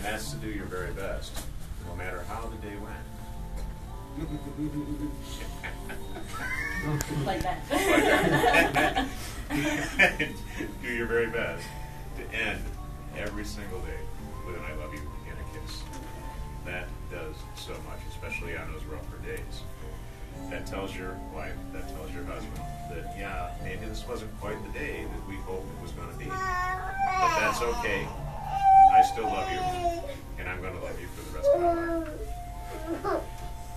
that's to do your very best, no matter how the day went. Like that. Do your very best to end every single day with an I love you and a kiss. That does so much, especially on those rougher days. That tells your wife, that tells your husband that, yeah, maybe this wasn't quite the day that we hoped it was going to be. But that's okay. I still love you, and I'm going to love you for the rest of my life.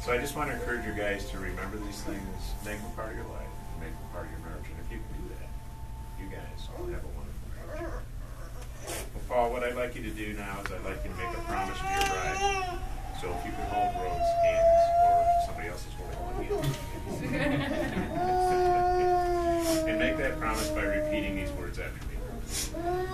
So I just want to encourage you guys to remember these things, make them part of your life, make them part of your marriage. And if you can do that, you guys all have a wonderful marriage. Well, Paul, what I'd like you to do now is I'd like you to make a promise to your bride. So if you can hold Rhode's hands, or somebody else is holding one hand, and make that promise by repeating these words after me.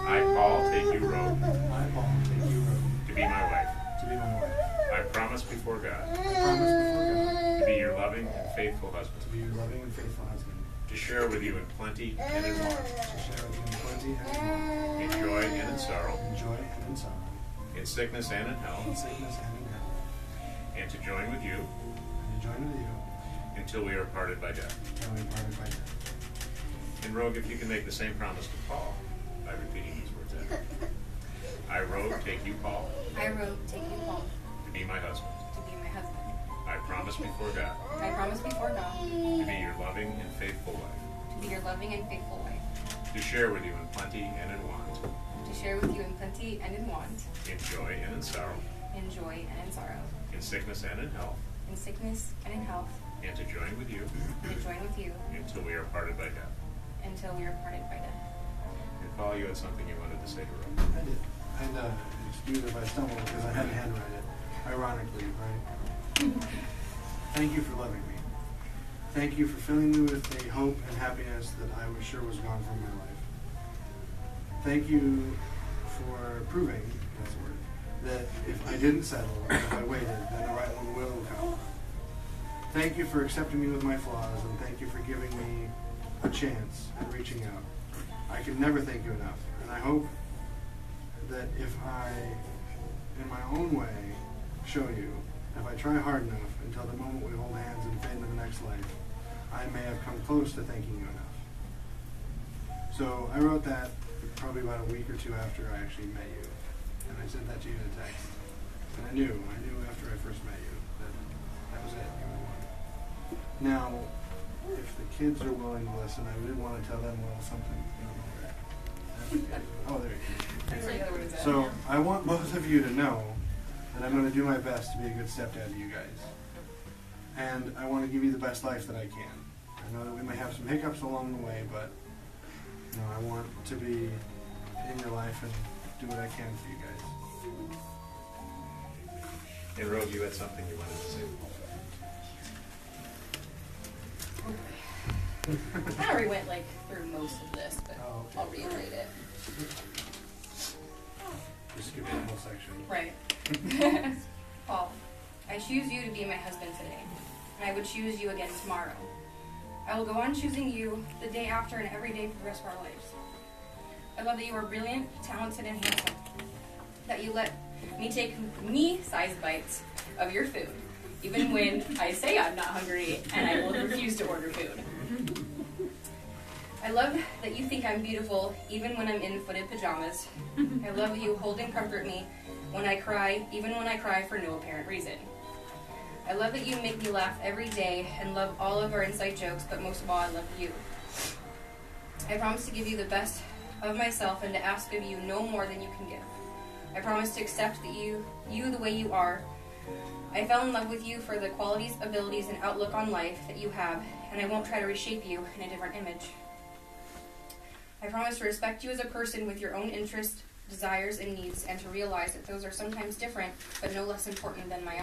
I, Paul, take you, Rhode, I, Paul, take you, Rhode, to be my wife. to be my wife. I promise before God I promise before God to be your loving and faithful husband, to be your loving and faithful husband, to share with you in plenty and in want, to share with you in plenty and in want, in joy and in sorrow, in joy and in sorrow, in sickness and in in health, sickness and in health, and to join with you and to join with you until we are parted by death. till we parted by death. And Rogue, if you can make the same promise to Paul by repeating these words after me. I, Rogue, take you, Paul, I wrote, take you home to be my husband. to be my husband. I promise before God I promise before God to be your loving and faithful wife, to be your loving and faithful wife, to share with you in plenty and in want, to share with you in plenty and in want, in joy and in sorrow, in joy and in sorrow, in sickness and in health, in sickness and in health, and to join with you and to join with you until we are parted by death. until we are parted by death. And Paul, you had something you wanted to say to Rogue. I did. And excuse if I stumbled because I had to handwrite it, ironically, right? Thank you for loving me. Thank you for filling me with a hope and happiness that I was sure was gone from my life. Thank you for proving, that's the word, that if I didn't settle, and if I waited, then the right one will come. Thank you for accepting me with my flaws, and thank you for giving me a chance at reaching out. I can never thank you enough, and I hope that if I, in my own way, show you, if I try hard enough until the moment we hold hands and fade into the next life, I may have come close to thanking you enough. So I wrote that probably about a week or two after I actually met you, and I sent that to you in a text. And I knew after I first met you that was it. You were the one. Now, if the kids are willing to listen, I did want to tell them a little something. Oh, there you go. So I want both of you to know that I'm going to do my best to be a good stepdad to you guys. And I want to give you the best life that I can. I know that we may have some hiccups along the way, but I want to be in your life and do what I can for you guys. And Rogue, you had something you wanted to say. I already went through most of this, but Oh, okay. I'll reiterate it. Just skip the whole section. Right. Paul, I choose you to be my husband today, and I would choose you again tomorrow. I will go on choosing you the day after and every day for the rest of our lives. I love that you are brilliant, talented, and handsome. That you let me take me-sized bites of your food, even when I say I'm not hungry and I will refuse to order food. I love that you think I'm beautiful even when I'm in footed pajamas. I love that you hold and comfort me when I cry, even when I cry for no apparent reason. I love that you make me laugh every day and love all of our inside jokes, but most of all, I love you. I promise to give you the best of myself and to ask of you no more than you can give. I promise to accept you the way you are. I fell in love with you for the qualities, abilities, and outlook on life that you have, and I won't try to reshape you in a different image. I promise to respect you as a person with your own interests, desires, and needs, and to realize that those are sometimes different, but no less important than my own.